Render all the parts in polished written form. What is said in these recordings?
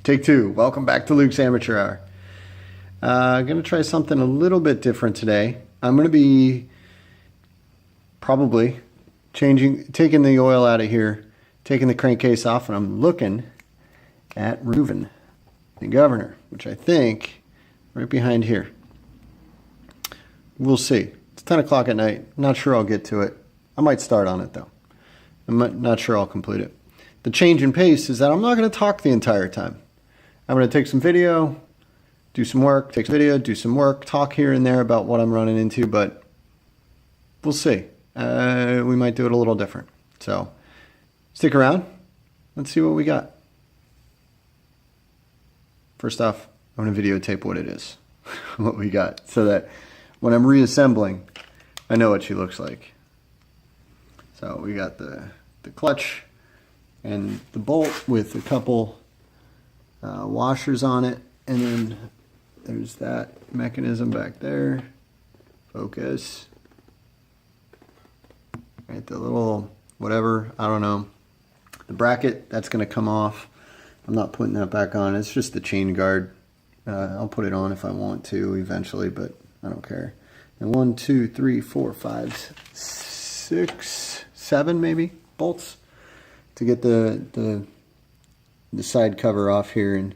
Take two. Welcome back to Luke's Amateur Hour. I'm going to try something a little bit different today. I'm going to be probably taking the oil out of here, taking the crankcase off, and I'm looking at removing the governor, which I think right behind here. We'll see. It's 10 o'clock at night. I'm not sure I'll get to it. I might start on it though. I'm not sure I'll complete it. The change in pace is that I'm not going to talk the entire time. I'm going to take some video, do some work, take some video, do some work, talk here and there about what I'm running into, but we'll see. We might do it a little different. So stick around. Let's see what we got. First off, I'm going to videotape what it is, what we got, so that when I'm reassembling, I know what she looks like. So we got the clutch and the bolt with a couple washers on it, and then there's that mechanism back there. Focus. Right, the little whatever, I don't know. The bracket, that's going to come off. I'm not putting that back on. It's just the chain guard. I'll put it on if I want to eventually, but I don't care. And 1, 2, 3, 4, 5, 6, 7 maybe bolts to get the side cover off here and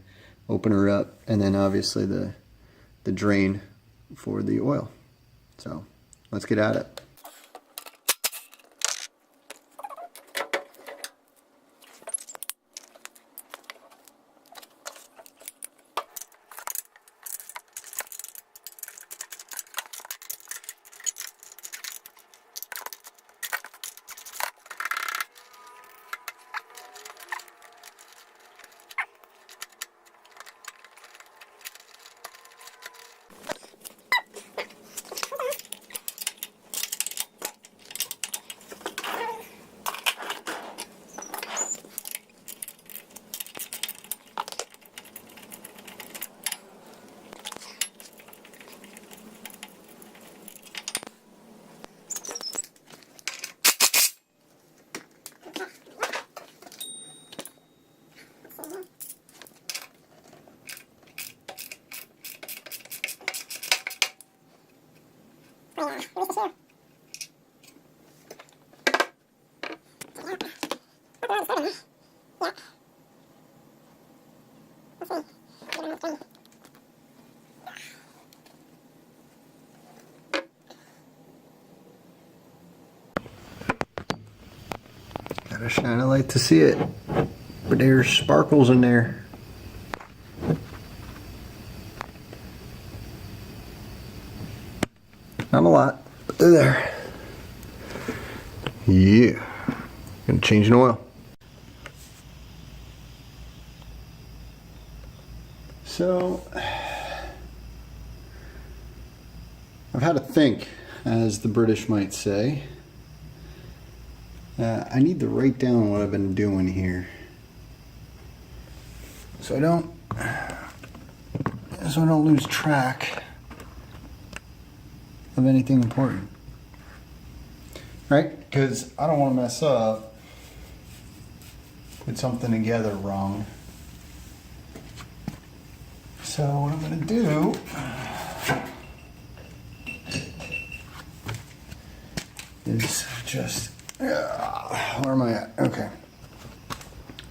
open her up, and then obviously the drain for the oil. So let's get at it. Gotta shine a light to see it, but there's sparkles in there. Not a lot, but they're there. Yeah, gonna change an oil. So, I've had to think, as the British might say. I need to write down what I've been doing here, so I don't lose track of anything important, right? Because I don't want to mess up, put something together wrong. So what I'm going to do is just, where am I at? Okay.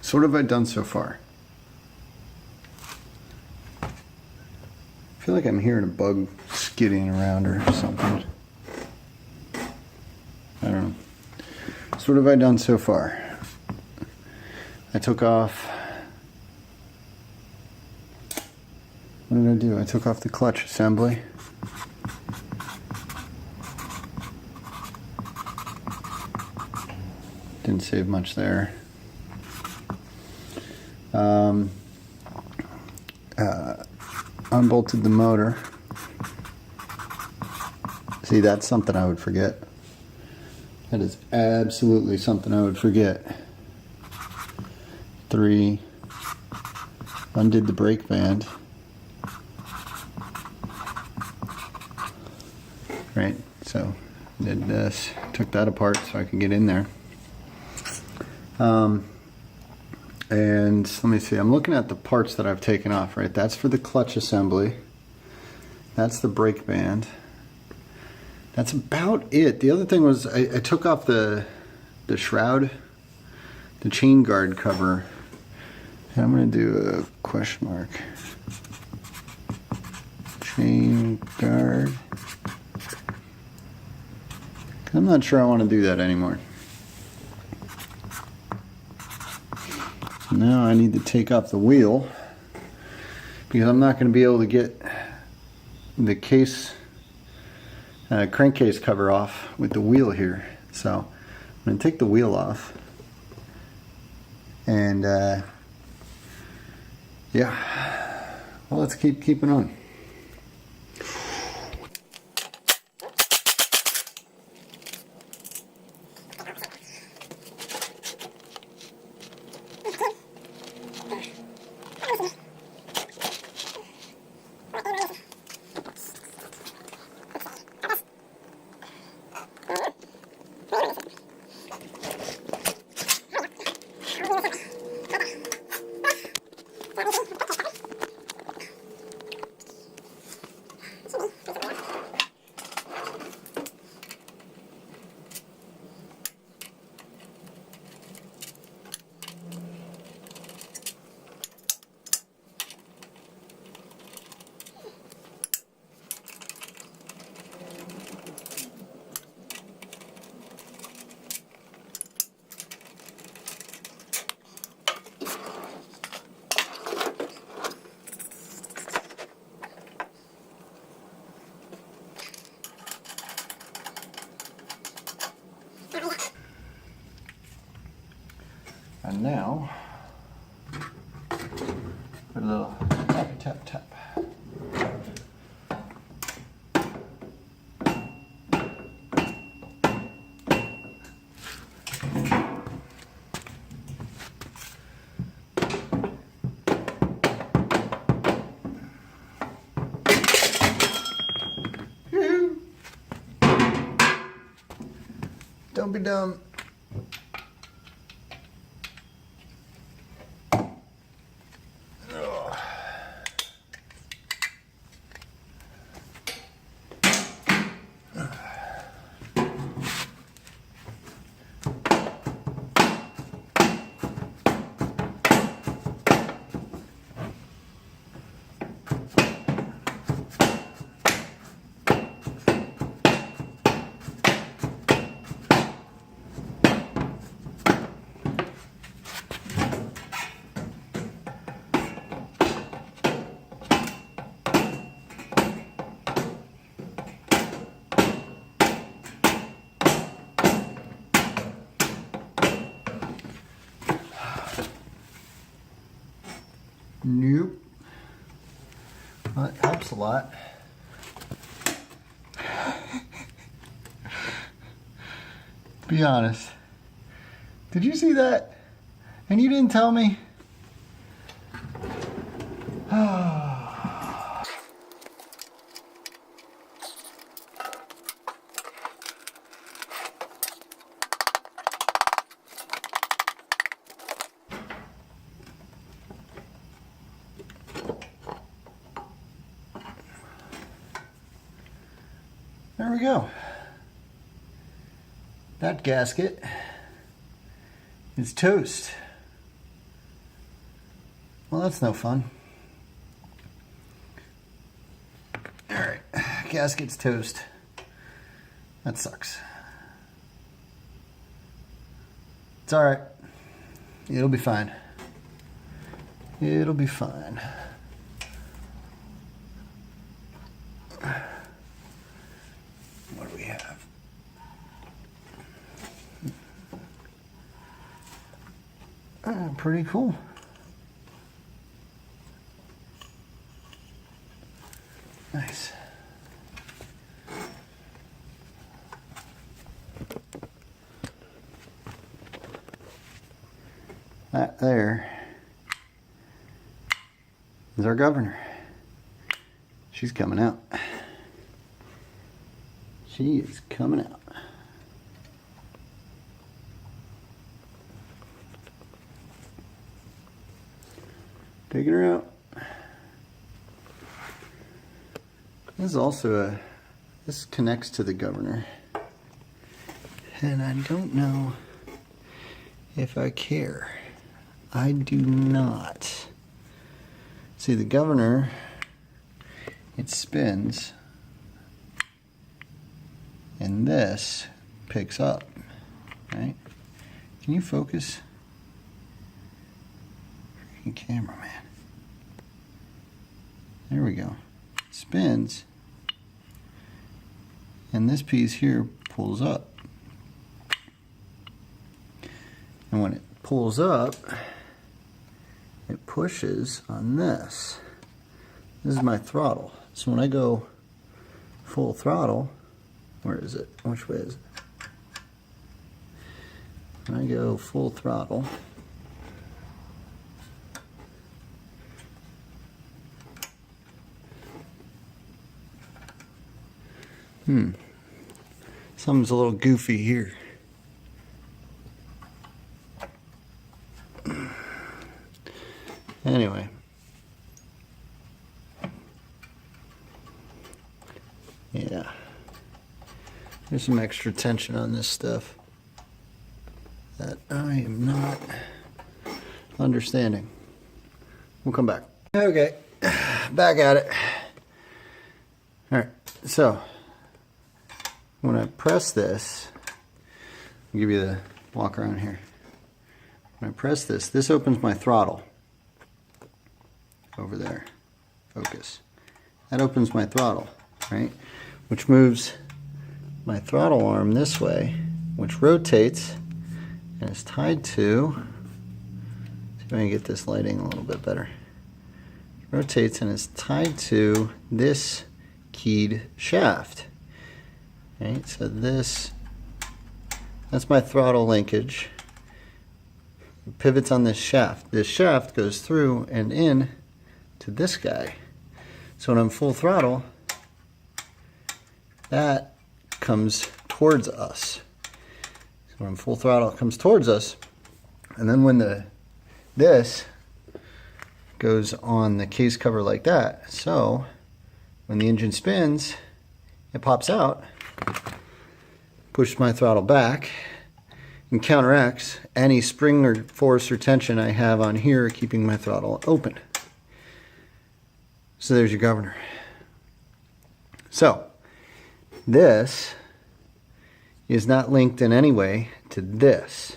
So what have I done so far? I feel like I'm hearing a bug skidding around or something. I don't know. So what have I done so far? I took off, what did I do? I took off the clutch assembly. Didn't save much there. Unbolted the motor. See, that's something I would forget. That is absolutely something I would forget. 3, undid the brake band. Right, so did this, took that apart so I could get in there. And let me see, I'm looking at the parts that I've taken off, right? That's for the clutch assembly. That's the brake band. That's about it. The other thing was I took off the shroud, the chain guard cover. And I'm going to do a question mark. Chain guard. 'Cause I'm not sure I want to do that anymore. Now I need to take off the wheel because I'm not going to be able to get the case, crankcase cover off with the wheel here. So I'm going to take the wheel off and yeah, well, let's keep keeping on. And now, put a little tap, tap, tap. Don't be dumb. Nope. Well, that helps a lot. Be honest. Did you see that? And you didn't tell me? There we go. That gasket is toast. Well, that's no fun. All right, gasket's toast. That sucks. It's all right. It'll be fine. It'll be fine. What do we have? Pretty cool. Nice. That there is our governor. She's coming out. She is coming out. taking her out. This is also this connects to the governor. And I don't know if I care. I do not. See, the governor, it spins, and this picks up, right? Can you focus? Freaking camera, man. There we go. Spins, and this piece here pulls up. And when it pulls up, it pushes on this. This is my throttle. So when I go full throttle, where is it? Which way is it? When I go full throttle, something's a little goofy here. Anyway. Yeah. There's some extra tension on this stuff that I am not understanding. We'll come back. Okay. Back at it. Alright. So, when I press this, I'll give you the walk around here. When I press this, this opens my throttle. Over there. Focus. That opens my throttle, right? Which moves my throttle arm this way, which rotates and is tied to, see if I can get this lighting a little bit better. Rotates and is tied to this keyed shaft. Right? So this, that's my throttle linkage. It pivots on this shaft. This shaft goes through and in to this guy. So when I'm full throttle, that comes towards us. So when I'm full throttle, it comes towards us. And then when this goes on the case cover like that, so when the engine spins, it pops out, pushes my throttle back, and counteracts any spring or force or tension I have on here keeping my throttle open. So there's your governor. So this is not linked in any way to this.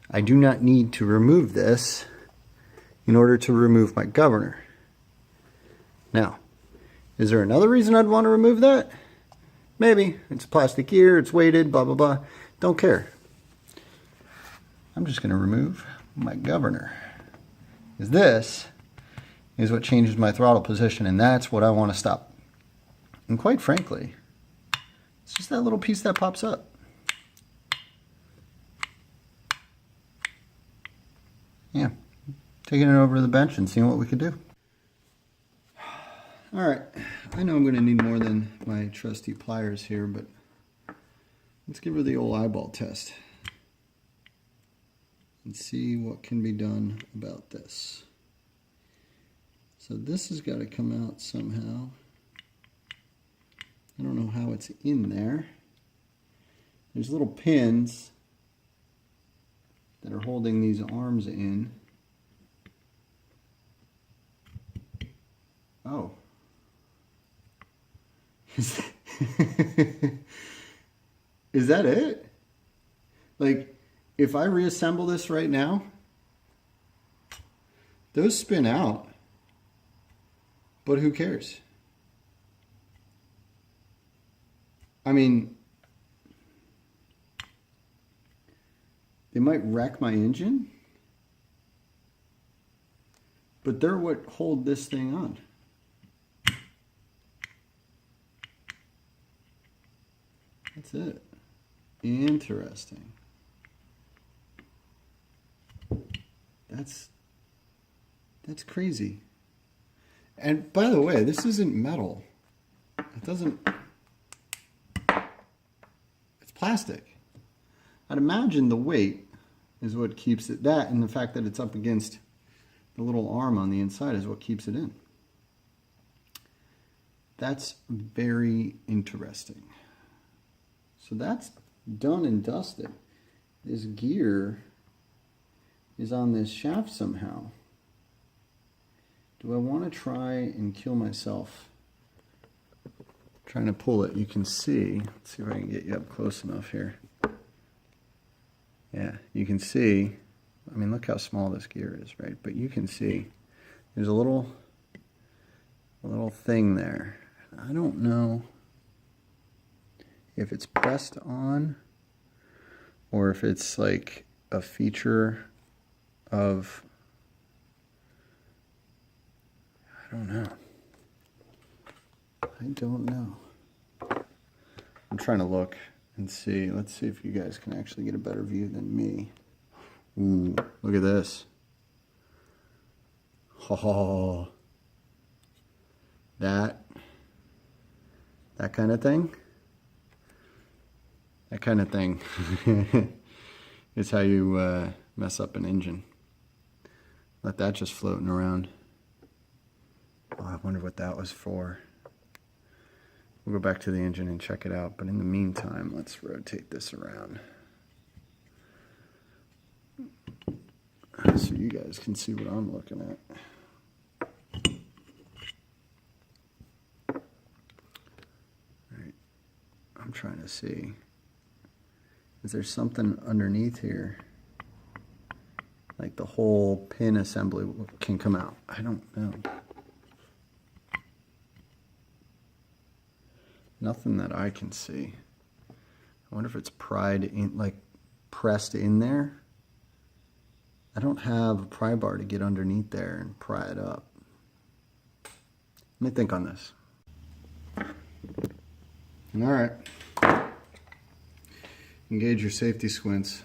I do not need to remove this in order to remove my governor. Now, is there another reason I'd want to remove that? Maybe. It's plastic gear, it's weighted, blah, blah, blah. Don't care. I'm just going to remove my governor. Because this is what changes my throttle position, and that's what I want to stop. And quite frankly, it's just that little piece that pops up. Yeah, taking it over to the bench and seeing what we could do. All right, I know I'm going to need more than my trusty pliers here, but let's give her the old eyeball test and see what can be done about this. So this has got to come out somehow. I don't know how it's in there. There's little pins that are holding these arms in. Oh. Is that it? Like, if I reassemble this right now, those spin out. But who cares? I mean, they might wreck my engine, but they're what hold this thing on. That's it. Interesting. That's crazy. And by the way, this isn't metal. It doesn't... It's plastic. I'd imagine the weight is what keeps it. That and the fact that it's up against The little arm on the inside is what keeps it in. That's very interesting. So that's done and dusted. This gear is on this shaft somehow. Do I want to try and kill myself trying to pull it? You can see, let's see if I can get you up close enough here. Yeah, you can see, I mean, look how small this gear is, right? But you can see there's a little thing there. I don't know if it's pressed on or if it's like a feature of, I don't know. I don't know. I'm trying to look and see. Let's see if you guys can actually get a better view than me. Ooh, look at this. Oh, that kind of thing. That kind of thing is how you mess up an engine. Let that just floating around. Oh, I wonder what that was for. We'll go back to the engine and check it out. But in the meantime, let's rotate this around so you guys can see what I'm looking at. All right. I'm trying to see. Is there something underneath here? Like the whole pin assembly can come out. I don't know. Nothing that I can see. I wonder if it's pried in, like pressed in there. I don't have a pry bar to get underneath there and pry it up. Let me think on this. All right. Engage your safety squints.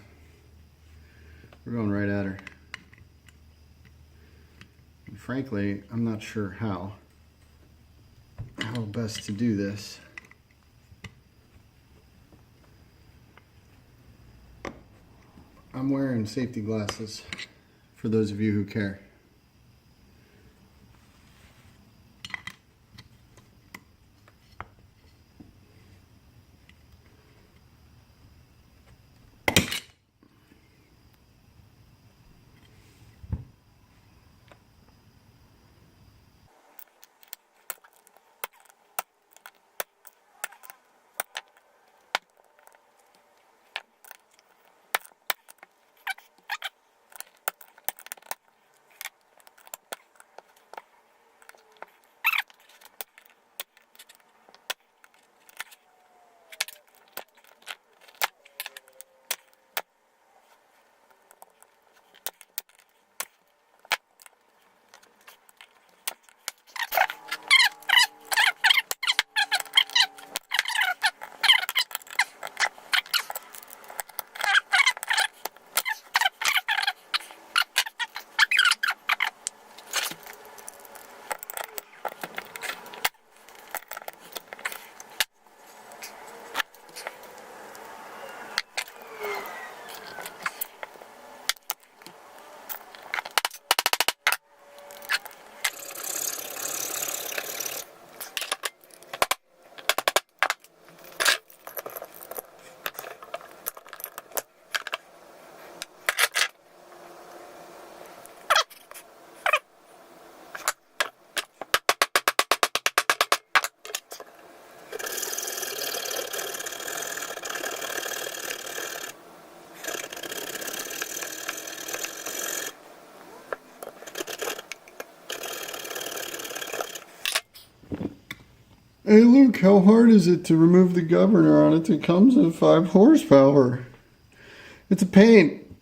We're going right at her. And frankly, I'm not sure how best to do this. I'm wearing safety glasses for those of you who care. Hey Luke, how hard is it to remove the governor on a Tecumseh 5 horsepower? It's a pain.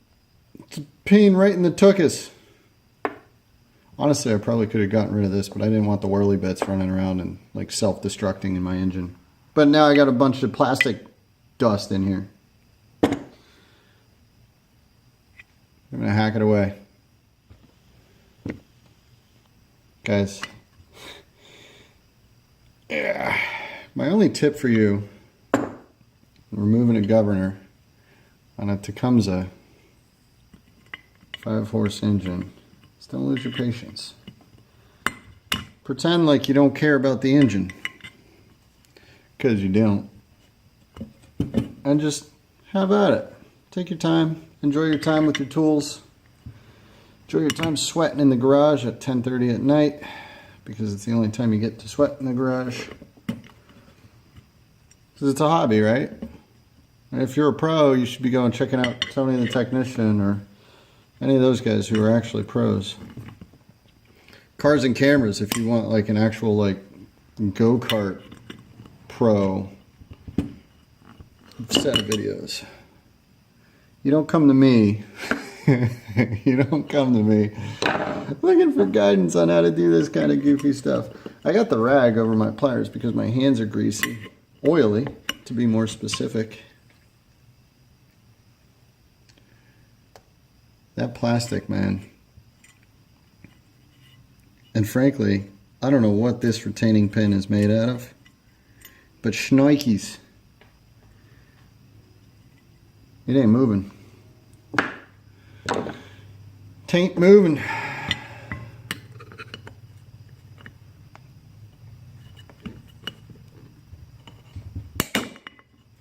It's a pain right in the tuchus. Honestly, I probably could have gotten rid of this, but I didn't want the whirly bits running around and like self-destructing in my engine. But now I got a bunch of plastic dust in here. I'm gonna hack it away. Guys. Yeah. My only tip for you, removing a governor on a Tecumseh 5-horse engine, is Don't lose your patience. Pretend like you don't care about the engine, because you don't. And just have at it. Take your time. Enjoy your time with your tools. Enjoy your time sweating in the garage at 10:30 at night, because it's the only time you get to sweat in the garage. Because it's a hobby, right? And if you're a pro, you should be going checking out Tony the Technician or any of those guys who are actually pros. Cars and cameras, if you want like an actual like go-kart pro set of videos. You don't come to me. You don't come to me looking for guidance on how to do this kind of goofy stuff. I got the rag over my pliers because my hands are greasy. Oily, to be more specific. That plastic, man. And frankly, I don't know what this retaining pin is made out of, but shnikes. It ain't moving. Tain't moving.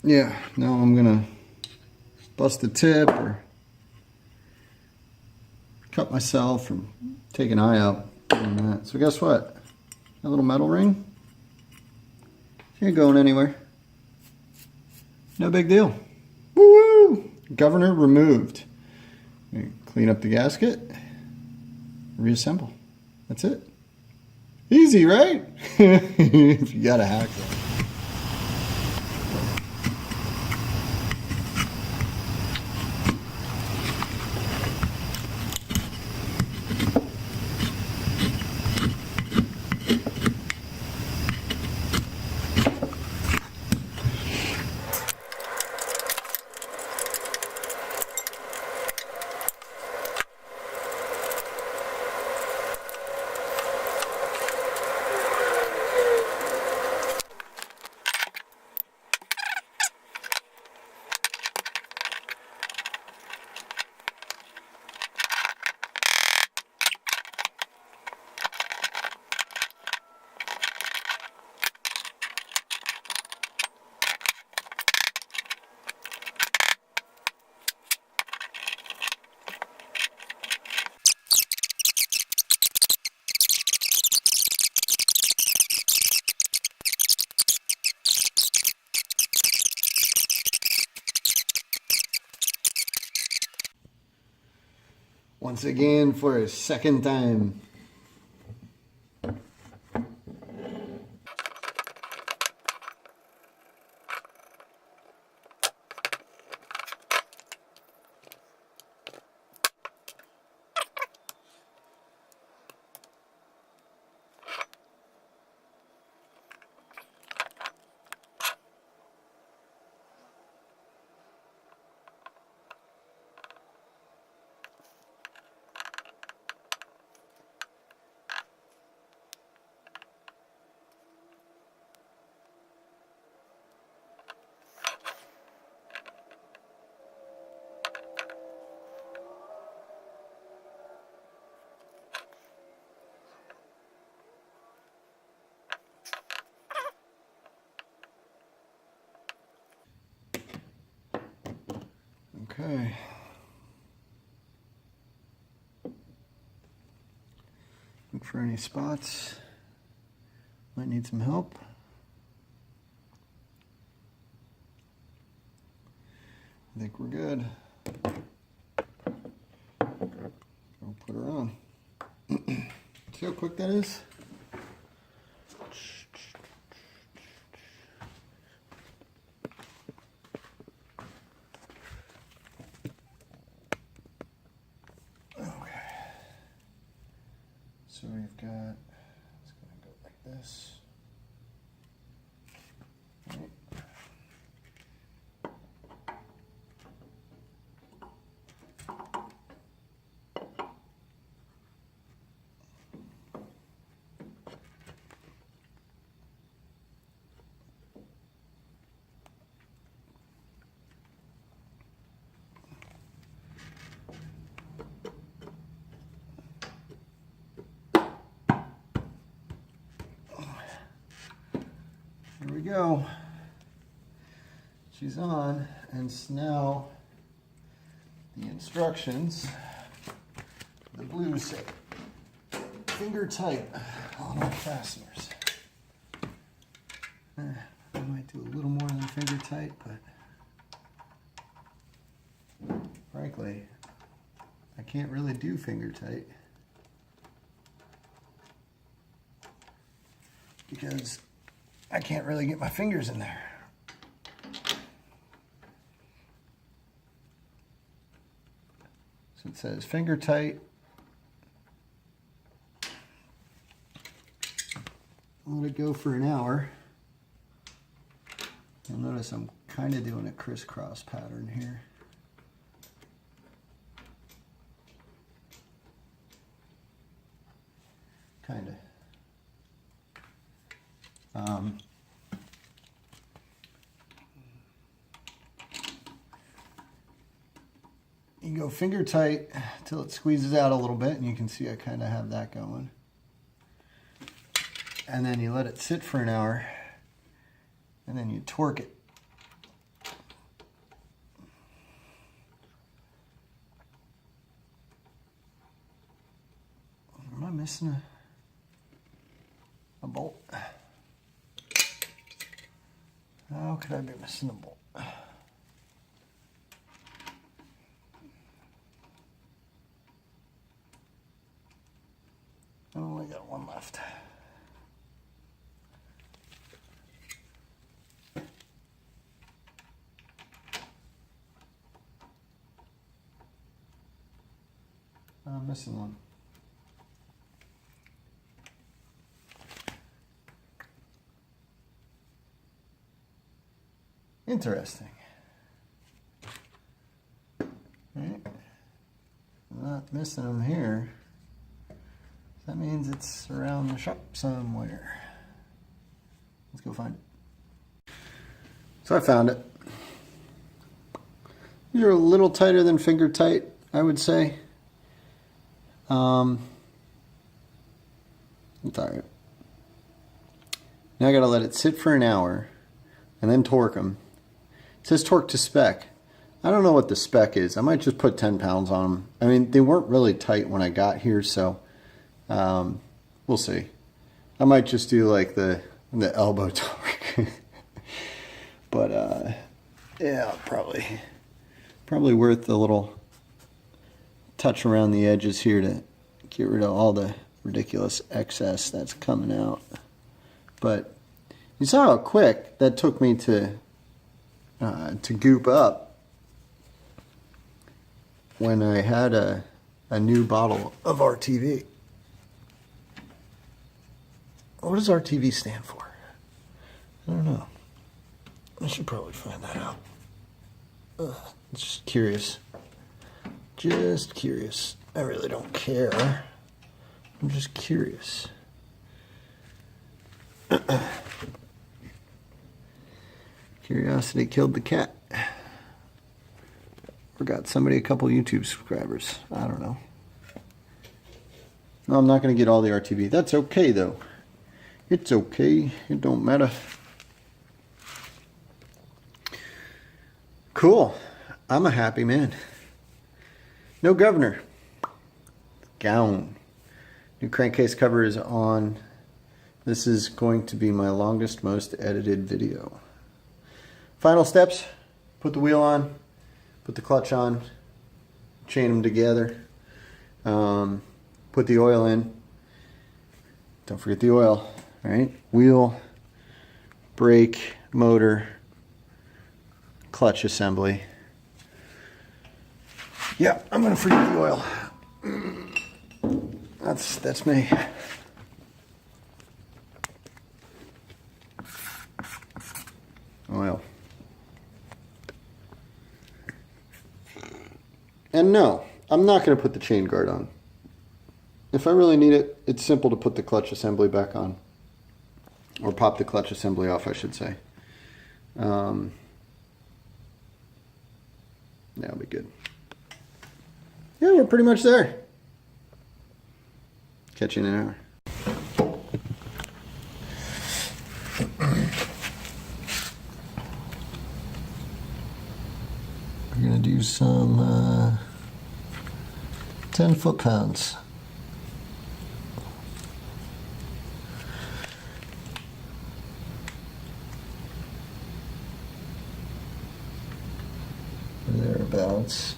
Yeah, now I'm gonna bust a tip or cut myself or take an eye out on that. So guess what? That little metal ring, she ain't going anywhere. No big deal. Woo-woo! Governor removed. Clean up the gasket, reassemble. That's it. Easy, right? If you gotta hack that. Once again for a second time. Okay. Look for any spots. Might need some help. I think we're good. I'll put her on. See how quick that is? So we've got, it's going to go like this. Right. go. She's on, and now the instructions, the blue say, finger tight on all fasteners. I might do a little more than finger tight, but frankly, I can't really do finger tight because I can't really get my fingers in there. So it says finger tight. Let it go for an hour. You'll notice I'm kind of doing a crisscross pattern here. Kind of. You go finger tight till it squeezes out a little bit, and you can see I kind of have that going. And then you let it sit for an hour, and then you torque it. Am I missing a bolt? How could I be missing a bolt? I only got one left. I'm missing one. Interesting. Right? I'm not missing them here. That means it's around the shop somewhere. Let's go find it. So I found it. These are a little tighter than finger tight, I would say. It's alright. Now I gotta let it sit for an hour and then torque them. It says torque to spec. I don't know what the spec is. I might just put 10 pounds on them. I mean, they weren't really tight when I got here, so we'll see. I might just do like the elbow torque. But yeah, probably worth the little touch around the edges here to get rid of all the ridiculous excess that's coming out. But you saw how quick that took me to goop up when I had a new bottle of RTV. What does RTV stand for? I don't know. I should probably find that out. Just curious. Just curious. I really don't care. I'm just curious. Curiosity killed the cat. Or got somebody a couple YouTube subscribers. I don't know. No, I'm not going to get all the RTV. That's okay, though. It's okay. It don't matter. Cool. I'm a happy man. No governor. Gown. New crankcase cover is on. This is going to be my longest, most edited video. Final steps. Put the wheel on. Put the clutch on. Chain them together. Put the oil in. Don't forget the oil. Alright? Wheel, brake, motor, clutch assembly. Yeah, I'm gonna forget the oil. That's me. Oil. And no, I'm not gonna put the chain guard on. If I really need it, it's simple to put the clutch assembly back on. Or pop the clutch assembly off, I should say. That'll be good. Yeah, we're pretty much there. Catch you in an hour. use some 10 foot-pounds. Thereabouts.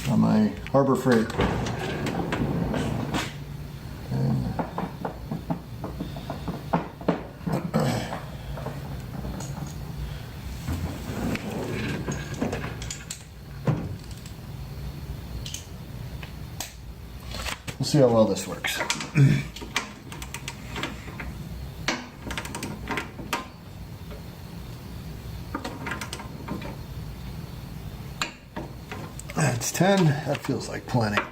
On my Harbor Freight. We'll see how well this works. That's 10. That feels like plenty.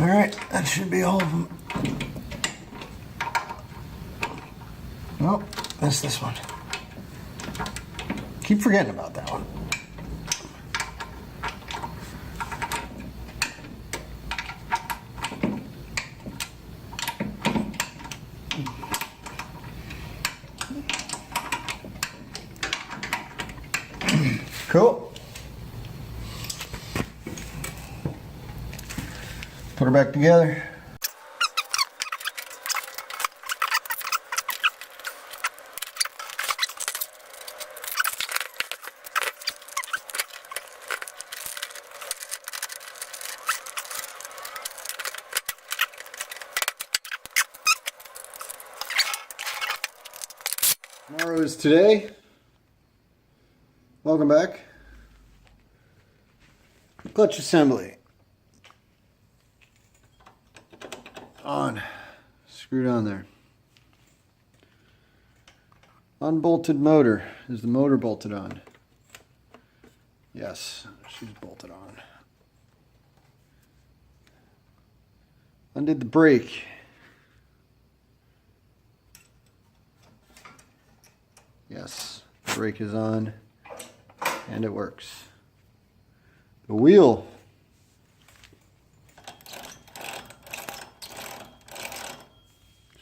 All right, that should be all of them. Oh, missed this one. Keep forgetting about that one. Cool. Put her back together. Tomorrow is today. Welcome back. Clutch assembly. On. Screwed on there. Unbolted motor. Is the motor bolted on? Yes, she's bolted on. Undid the brake. Yes, the brake is on and it works. The wheel.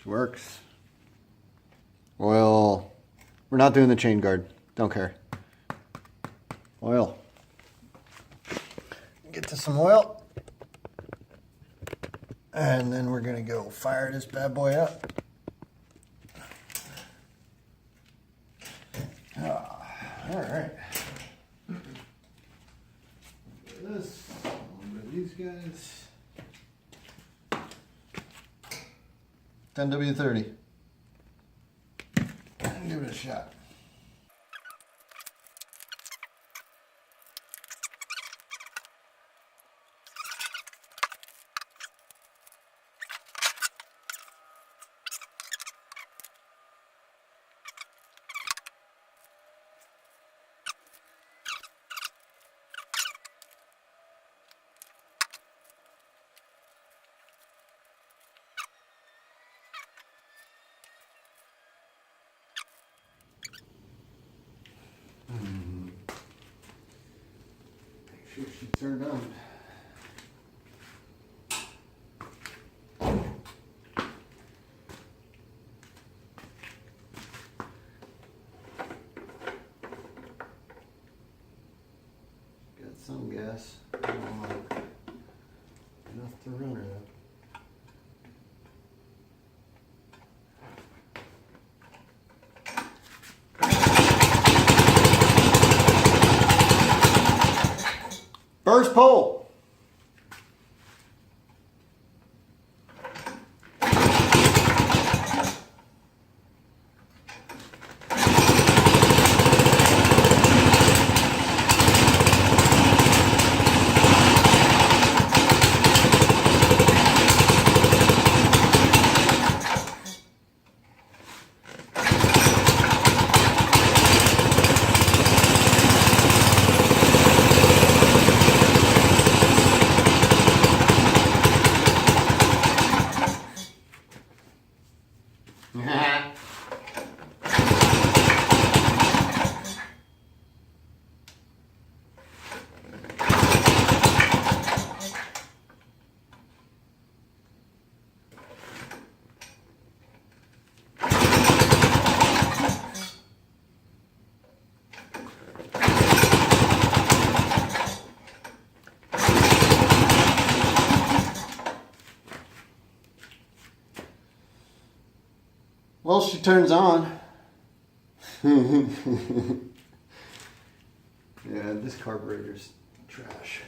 Works. Oil. We're not doing the chain guard. Don't care. Oil. Get to some oil. And then we're going to go fire this bad boy up. All right. This. One of these guys. 10W30. Give it a shot. Make sure she turned on. Got some gas. Enough to run her though. coal. Well, she turns on. Yeah, this carburetor's trash.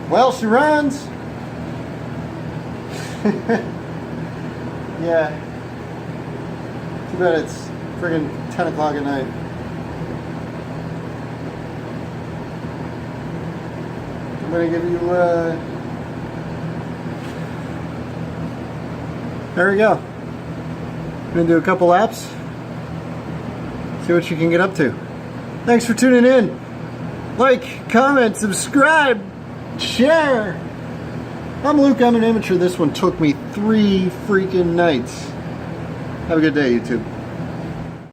Well, she runs. Yeah. Too bad it's friggin' 10 o'clock at night. I'm gonna give you, there we go. Gonna do a couple laps. See what you can get up to. Thanks for tuning in. Like, comment, subscribe, share. I'm Luke, I'm an amateur. This one took me 3 freaking nights. Have a good day, YouTube.